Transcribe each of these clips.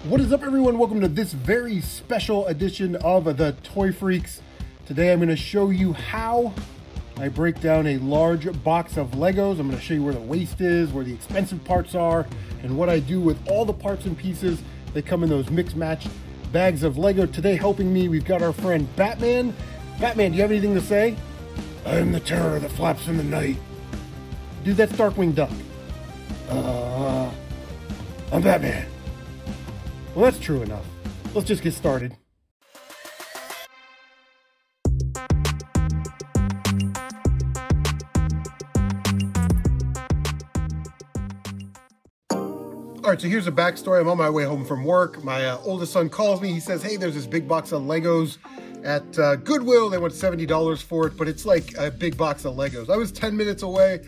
What is up, everyone? Welcome to this very special edition of the Toy Freaks. Today I'm going to show you how I break down a large box of Legos. I'm going to show you where the waste is, where the expensive parts are, and what I do with all the parts and pieces that come in those mixed-matched bags of Lego. Today, helping me, we've got our friend Batman. Batman, do you have anything to say? I am the terror that flaps in the night. Dude, that's Darkwing Duck. I'm Batman. Well, that's true enough. Let's just get started. All right, so here's a backstory. I'm on my way home from work. My oldest son calls me. He says, hey, there's this big box of Legos at Goodwill. They want $70 for it, but it's like a big box of Legos. I was 10 minutes away,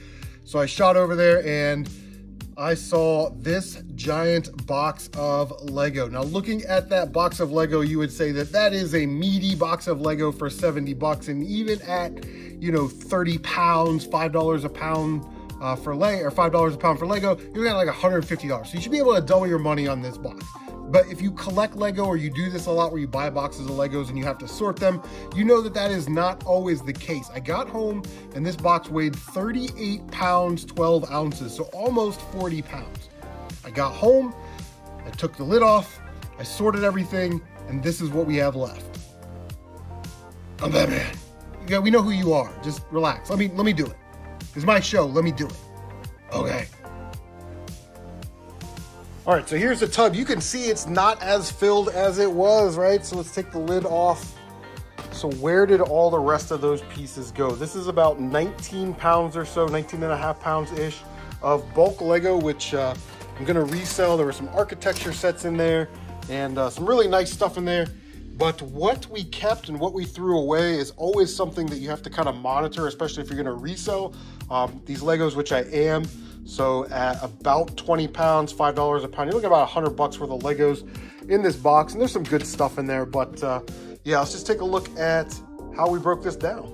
so I shot over there and I saw this giant box of Lego. Now, looking at that box of Lego, you would say that that is a meaty box of Lego for 70 bucks. And even at, you know, 30 pounds, $5 a pound for Lego, or $5 a pound for Lego, you're at like $150. So you should be able to double your money on this box. But if you collect Lego, or you do this a lot where you buy boxes of Legos and you have to sort them, you know that that is not always the case. I got home and this box weighed 38 pounds, 12 ounces, so almost 40 pounds. I got home, I took the lid off, I sorted everything, and this is what we have left. I'm Batman. Yeah, we know who you are. Just relax. Let me do it. It's my show. Let me do it. Okay. All right, so here's the tub. You can see it's not as filled as it was, right? So let's take the lid off. So where did all the rest of those pieces go? This is about 19 pounds or so, 19 and a half pounds-ish of bulk Lego, which I'm gonna resell. There were some architecture sets in there and some really nice stuff in there. But what we kept and what we threw away is always something that you have to kind of monitor, especially if you're gonna resell these Legos, which I am. So at about 20 pounds, $5 a pound, you're looking at about 100 bucks worth of Legos in this box. And there's some good stuff in there, but yeah, let's just take a look at how we broke this down.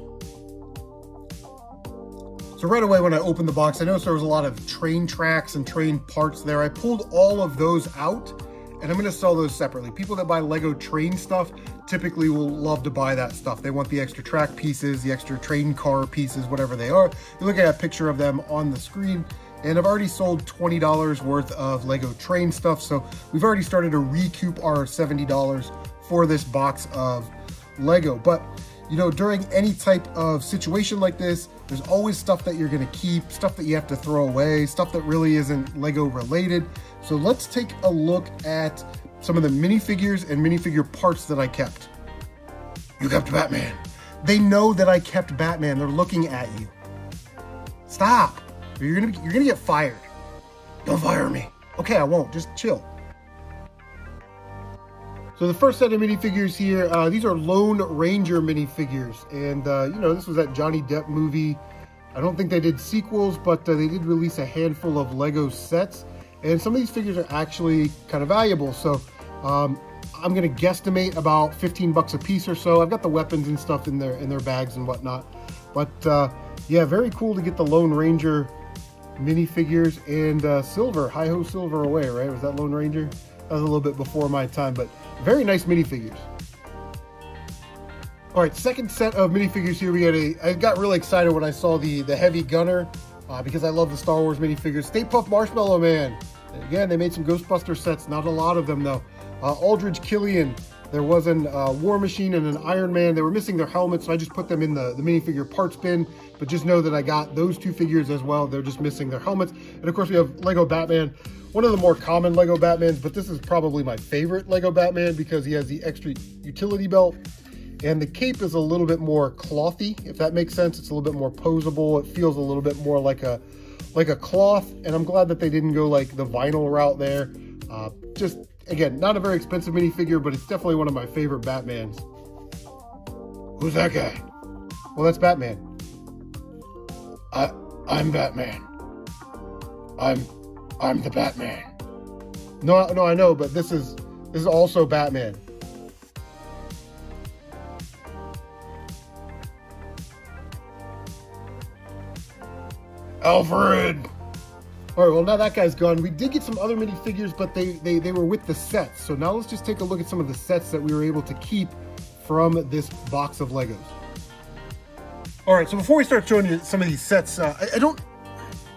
So right away when I opened the box, I noticed there was a lot of train tracks and train parts there. I pulled all of those out and I'm gonna sell those separately. People that buy Lego train stuff typically will love to buy that stuff. They want the extra track pieces, the extra train car pieces, whatever they are. You look at a picture of them on the screen. And I've already sold $20 worth of Lego train stuff. So we've already started to recoup our $70 for this box of Lego. But, you know, during any type of situation like this, there's always stuff that you're gonna keep, stuff that you have to throw away, stuff that really isn't Lego related. So let's take a look at some of the minifigures and minifigure parts that I kept. You kept Batman. They know that I kept Batman. They're looking at you. Stop. You're gonna get fired. Don't fire me. Okay, I won't. Just chill. So the first set of minifigures here, these are Lone Ranger minifigures, and you know, this was that Johnny Depp movie. I don't think they did sequels, but they did release a handful of Lego sets, and some of these figures are actually kind of valuable. So I'm gonna guesstimate about 15 bucks a piece or so. I've got the weapons and stuff in their bags and whatnot, but yeah, very cool to get the Lone Ranger minifigures and silver, hi-ho silver away, right? Was that Lone Ranger? That was a little bit before my time, but very nice minifigures. All right, second set of minifigures here. We had I got really excited when I saw the Heavy Gunner because I love the Star Wars minifigures. Stay Puft Marshmallow Man. And again, they made some Ghostbuster sets, not a lot of them though. Aldridge Killian. There was an War Machine and an Iron Man. They were missing their helmets, so I just put them in the minifigure parts bin. But just know that I got those two figures as well. They're just missing their helmets. And of course, we have Lego Batman. One of the more common Lego Batmans, but this is probably my favorite Lego Batman because he has the extra utility belt. And the cape is a little bit more clothy, if that makes sense. It's a little bit more posable. It feels a little bit more like a cloth. And I'm glad that they didn't go like the vinyl route there. Just, again, not a very expensive minifigure, but it's definitely one of my favorite Batmans. Who's that guy? Well, that's Batman. I'm Batman. I'm the Batman. No, I know, but this is also Batman. Alfred. All right, well, now that guy's gone. We did get some other minifigures, but they were with the sets. So now let's just take a look at some of the sets that we were able to keep from this box of Legos. All right, so before we start showing you some of these sets, I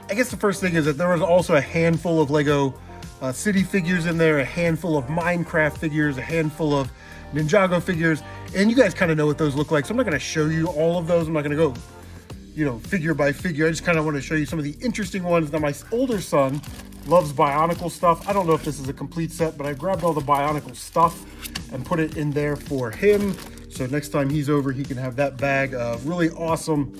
guess the first thing is that there was also a handful of Lego City figures in there, a handful of Minecraft figures, a handful of Ninjago figures, and you guys kind of know what those look like. So I'm not going to show you all of those. I'm not going to go, you know, figure by figure. I just kind of want to show you some of the interesting ones. Now, my older son loves Bionicle stuff. I don't know if this is a complete set, but I grabbed all the Bionicle stuff and put it in there for him. So next time he's over, he can have that bag of really awesome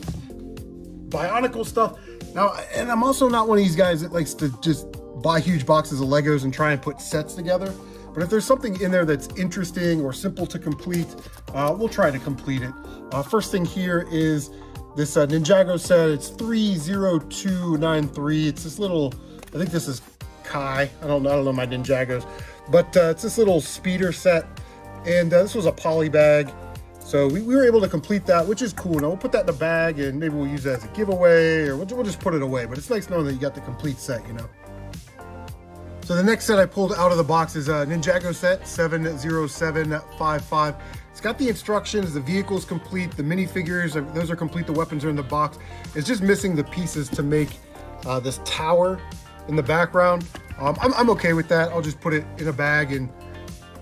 Bionicle stuff. Now, and I'm also not one of these guys that likes to just buy huge boxes of Legos and try and put sets together. But if there's something in there that's interesting or simple to complete, we'll try to complete it. First thing here is this Ninjago set. It's 30293. It's this little, I think this is Kai. I don't know my Ninjagos, but it's this little speeder set. And this was a poly bag. So we were able to complete that, which is cool. Now we'll put that in a bag and maybe we'll use that as a giveaway, or we'll just put it away. But it's nice knowing that you got the complete set, you know. So the next set I pulled out of the box is a Ninjago set 70755. It's got the instructions, the vehicle's complete, the minifigures, those are complete, the weapons are in the box. It's just missing the pieces to make this tower in the background. I'm okay with that. I'll just put it in a bag, and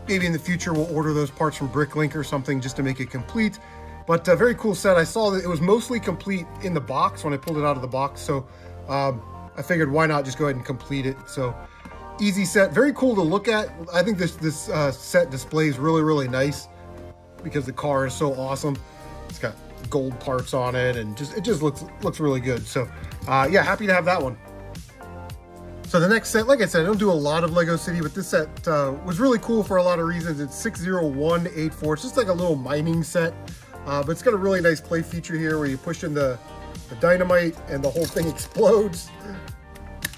maybe in the future we'll order those parts from Bricklink or something just to make it complete. But a very cool set. I saw that it was mostly complete in the box when I pulled it out of the box. So I figured why not just go ahead and complete it. So easy set, very cool to look at. I think this set displays really, really nice because the car is so awesome. It's got gold parts on it and it just looks really good. So yeah, happy to have that one. So the next set, like I said, I don't do a lot of Lego City, but this set was really cool for a lot of reasons. It's 60184. It's just like a little mining set, but it's got a really nice play feature here where you push in the dynamite and the whole thing explodes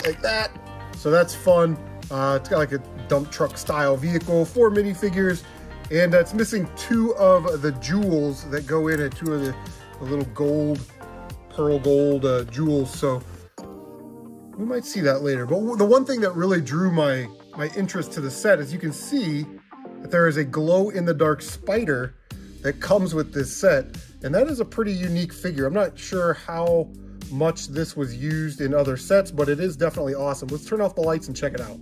like that. So that's fun. It's got like a dump truck style vehicle, 4 minifigures, and it's missing 2 of the jewels that go in it, 2 of the little gold, pearl gold jewels. So we might see that later. But the one thing that really drew my interest to the set is you can see that there is a glow-in-the-dark spider that comes with this set, and that is a pretty unique figure. I'm not sure how much this was used in other sets, but it is definitely awesome. Let's turn off the lights and check it out.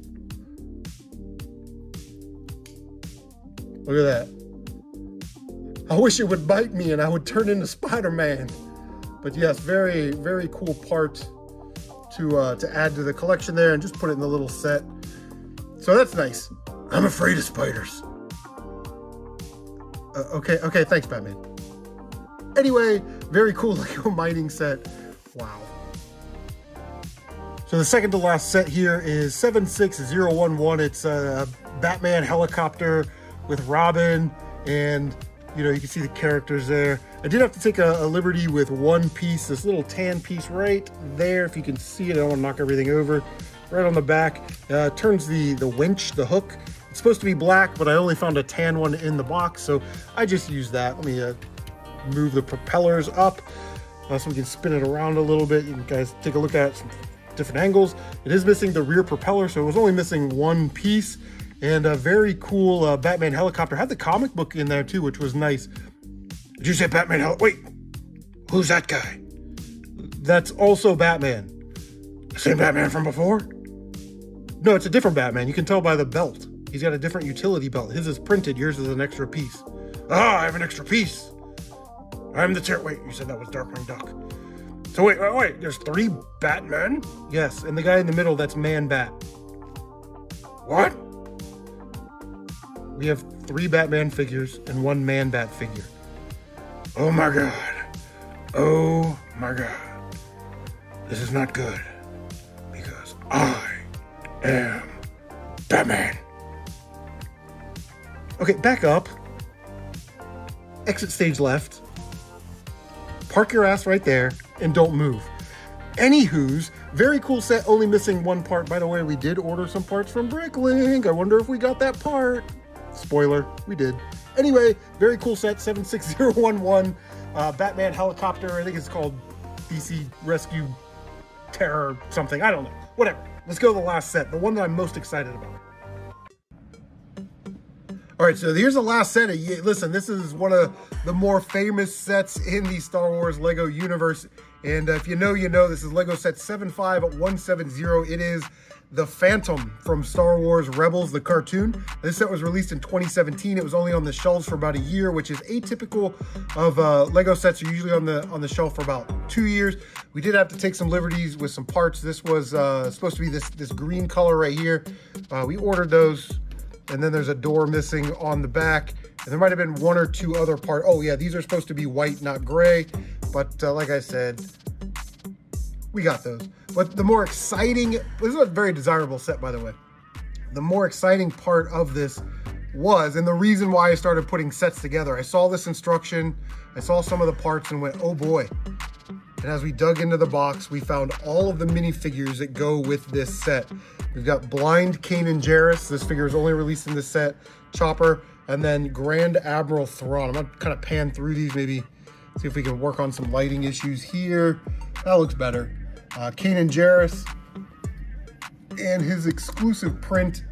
Look at that. I wish it would bite me and I would turn into Spider-Man. But yes, very, very cool part to add to the collection there, and just put it in the little set. So that's nice. I'm afraid of spiders. Okay, thanks, Batman. Anyway, very cool Lego mining set. Wow. So the second to last set here is 76011. It's a Batman helicopter with Robin, and you know, you can see the characters there. I did have to take a liberty with one piece, this little tan piece right there. If you can see it, I don't want to knock everything over. Right on the back, turns the winch, the hook. It's supposed to be black, but I only found a tan one in the box, so I just used that. Let me move the propellers up so we can spin it around a little bit. You guys take a look at some different angles. It is missing the rear propeller, so it was only missing one piece. And a very cool Batman helicopter. Had the comic book in there too, which was nice. Did you say Batman Wait, who's that guy? That's also Batman. Same Batman from before? No, it's a different Batman. You can tell by the belt. He's got a different utility belt. His is printed, yours is an extra piece. Ah, I have an extra piece. I'm the wait, you said that was Darkwing Duck. So wait, there's 3 Batmen? Yes, and the guy in the middle, that's Man-Bat. What? We have 3 Batman figures and 1 Man-Bat figure. Oh my God. Oh my God. This is not good. Because I am Batman. Okay, back up. Exit stage left. Park your ass right there and don't move. Anywho's, very cool set, only missing 1 part. By the way, we did order some parts from Bricklink. I wonder if we got that part. Spoiler, we did. Anyway, very cool set, 76011. Batman helicopter, I think it's called DC Rescue Terror something, I don't know. whatever. Let's go to the last set, the one that I'm most excited about. All right, so here's the last set. Listen, this is one of the more famous sets in the Star Wars Lego universe. And if you know, you know. This is Lego set 75170. It is the Phantom from Star Wars Rebels, the cartoon. This set was released in 2017. It was only on the shelves for about a year, which is atypical of Lego sets. Are usually on the shelf for about 2 years. We did have to take some liberties with some parts. This was supposed to be this green color right here. We ordered those. And then there's a door missing on the back. And there might have been one or two other parts. Oh yeah, these are supposed to be white, not gray. But like I said, we got those. But the more exciting, this is a very desirable set, by the way. The more exciting part of this was, and the reason why I started putting sets together, I saw this instruction, I saw some of the parts and went, oh boy. And as we dug into the box, we found all of the minifigures that go with this set. We've got Blind Kanan Jarrus. This figure is only released in this set. Chopper, and then Grand Admiral Thrawn. I'm gonna kind of pan through these, maybe see if we can work on some lighting issues here. That looks better. Kanan Jarrus and his exclusive print.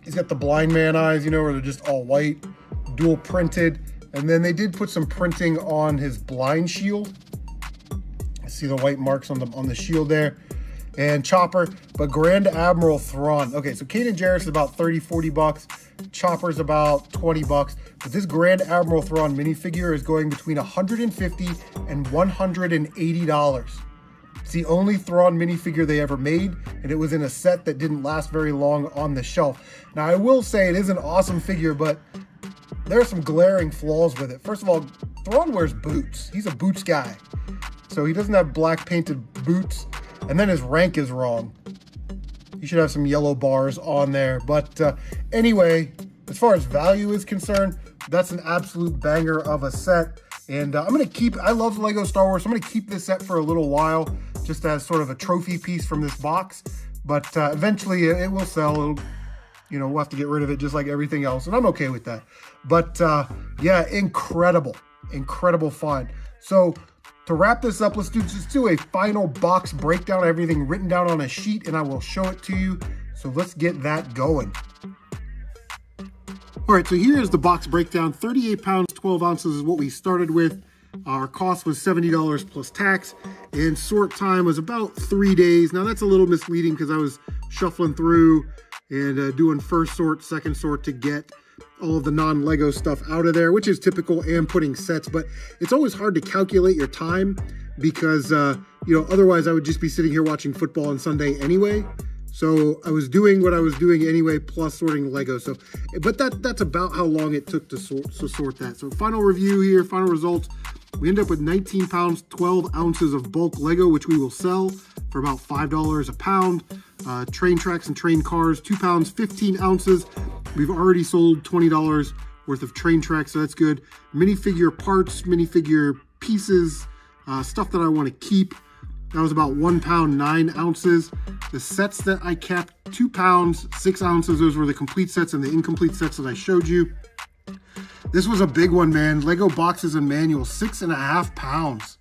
He's got the blind man eyes, you know, where they're just all white, dual printed. And then they did put some printing on his blind shield. See the white marks on the shield there. And Chopper, but Grand Admiral Thrawn. Okay, so Kanan Jarrus is about 30, 40 bucks. Chopper's about 20 bucks. But this Grand Admiral Thrawn minifigure is going between $150 and $180. It's the only Thrawn minifigure they ever made, and it was in a set that didn't last very long on the shelf. Now, I will say it is an awesome figure, but there are some glaring flaws with it. First of all, Thrawn wears boots. He's a boots guy. So he doesn't have black painted boots. And then his rank is wrong. He should have some yellow bars on there. But anyway, as far as value is concerned, that's an absolute banger of a set. And I'm going to keep, I love Lego Star Wars, so I'm going to keep this set for a little while, just as sort of a trophy piece from this box. But eventually it will sell. It'll, you know, we'll have to get rid of it just like everything else. And I'm okay with that. But yeah, incredible find. So to wrap this up, let's do a final box breakdown, everything written down on a sheet, and I will show it to you. So let's get that going. All right, so here is the box breakdown. 38 pounds, 12 ounces is what we started with. Our cost was $70 plus tax, and sort time was about 3 days. Now that's a little misleading because I was shuffling through and doing first sort, second sort to get all of the non-Lego stuff out of there, which is typical, and putting sets. But it's always hard to calculate your time because, you know, otherwise I would just be sitting here watching football on Sunday anyway. So I was doing what I was doing anyway, plus sorting Lego. So, but that's about how long it took to sort that. So final review here, final results. We end up with 19 pounds, 12 ounces of bulk Lego, which we will sell for about $5 a pound. Train tracks and train cars, 2 pounds, 15 ounces. We've already sold $20 worth of train tracks, so that's good. Minifigure parts, minifigure pieces, stuff that I want to keep. That was about 1 pound, 9 ounces. The sets that I kept, 2 pounds, 6 ounces. Those were the complete sets and the incomplete sets that I showed you. This was a big one, man. Lego boxes and manuals, 6.5 pounds.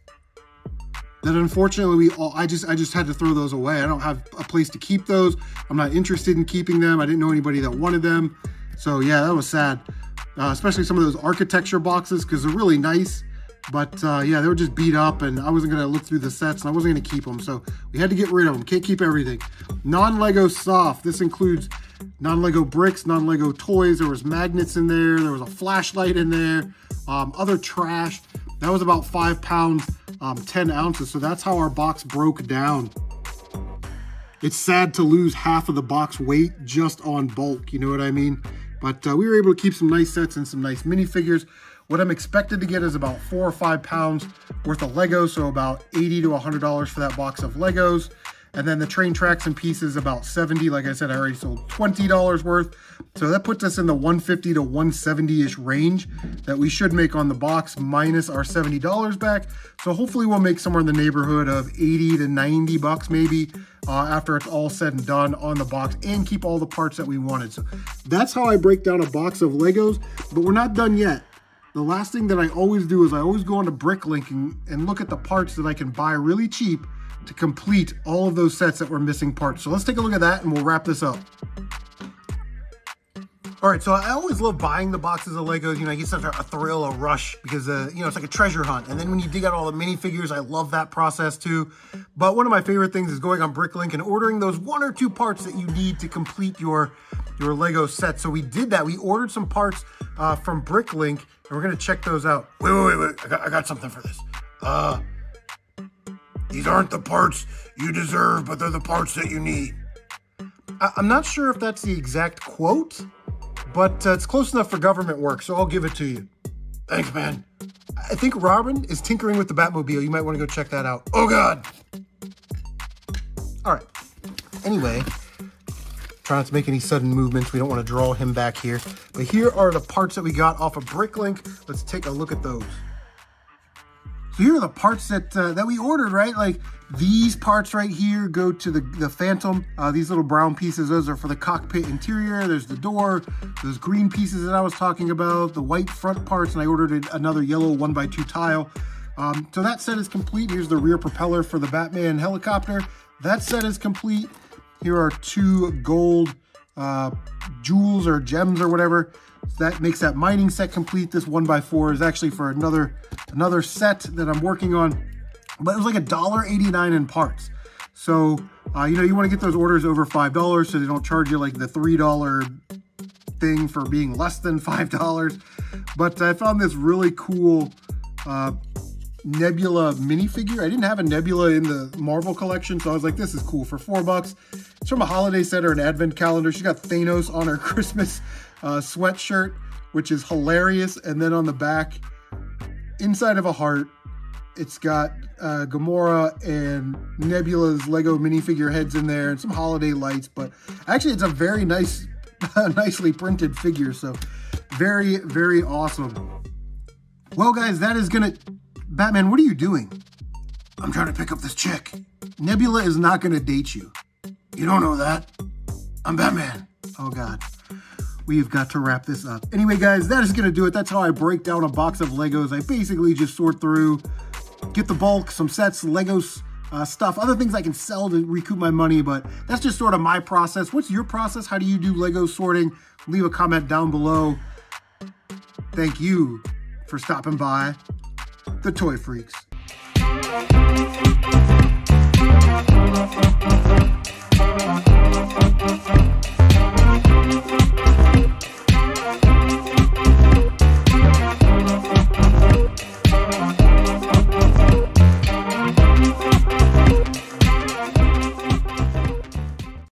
That unfortunately I just had to throw those away. I don't have a place to keep those. I'm not interested in keeping them. I didn't know anybody that wanted them. So yeah, that was sad. Especially some of those architecture boxes because they're really nice. But yeah, they were just beat up and I wasn't going to look through the sets and I wasn't going to keep them. So we had to get rid of them. Can't keep everything. Non-Lego soft. This includes non-Lego bricks, non-Lego toys. There was magnets in there. There was a flashlight in there. Other trash. That was about 5 pounds, 10 ounces. So that's how our box broke down. It's sad to lose half of the box weight just on bulk. You know what I mean? But we were able to keep some nice sets and some nice minifigures. What I'm expected to get is about 4 or 5 pounds worth of Legos, so about $80 to $100 for that box of Legos. And then the train tracks and pieces, about $70. Like I said, I already sold $20 worth. So that puts us in the $150 to $170-ish range that we should make on the box minus our $70 back. So hopefully we'll make somewhere in the neighborhood of 80 to 90 bucks maybe after it's all said and done on the box and keep all the parts that we wanted. So that's how I break down a box of Legos, but we're not done yet. The last thing that I always do is I always go onto Bricklink and look at the parts that I can buy really cheap to complete all of those sets that were missing parts. So let's take a look at that and we'll wrap this up. All right, so I always love buying the boxes of Legos. You know, I get such a thrill, a rush, because, you know, it's like a treasure hunt. And then when you dig out all the minifigures, I love that process too. But one of my favorite things is going on Bricklink and ordering those 1 or 2 parts that you need to complete your Lego set. So we did that. We ordered some parts from Bricklink, and we're gonna check those out. Wait. I got something for this. These aren't the parts you deserve, but they're the parts that you need. I'm not sure if that's the exact quote, but it's close enough for government work, so I'll give it to you. Thanks, man. I think Robin is tinkering with the Batmobile. You might want to go check that out. Oh, God. All right. Anyway, try not to make any sudden movements. We don't want to draw him back here. But here are the parts that we got off of Bricklink. Let's take a look at those. So here are the parts that we ordered, right? Like these parts right here go to the Phantom. These little brown pieces, those are for the cockpit interior. There's the door, those green pieces that I was talking about, the white front parts, and I ordered another yellow 1x2 tile. So that set is complete. Here's the rear propeller for the Batman helicopter. That set is complete. Here are 2 gold jewels or gems or whatever. So that makes that mining set complete. This 1x4 is actually for another set that I'm working on, but it was like $1.89 in parts. So, you know, you want to get those orders over $5 so they don't charge you like the $3 thing for being less than $5. But I found this really cool Nebula minifigure. I didn't have a Nebula in the Marvel collection, so I was like, this is cool for $4. It's from a holiday set or an advent calendar. She's got Thanos on her Christmas sweatshirt, which is hilarious. And then on the back, inside of a heart, it's got Gamora and Nebula's Lego minifigure heads in there and some holiday lights. But actually, it's a very nice, nicely printed figure. So very, very awesome. Well, guys, that is gonna... Batman, what are you doing? I'm trying to pick up this chick. Nebula is not gonna date you. You don't know that. I'm Batman. Oh, God. We've got to wrap this up. Anyway, guys, that is going to do it. That's how I break down a box of Legos. I basically just sort through, get the bulk, some sets, Legos, stuff, other things I can sell to recoup my money, but that's just sort of my process. What's your process? How do you do Lego sorting? Leave a comment down below. Thank you for stopping by the Toy Freaks.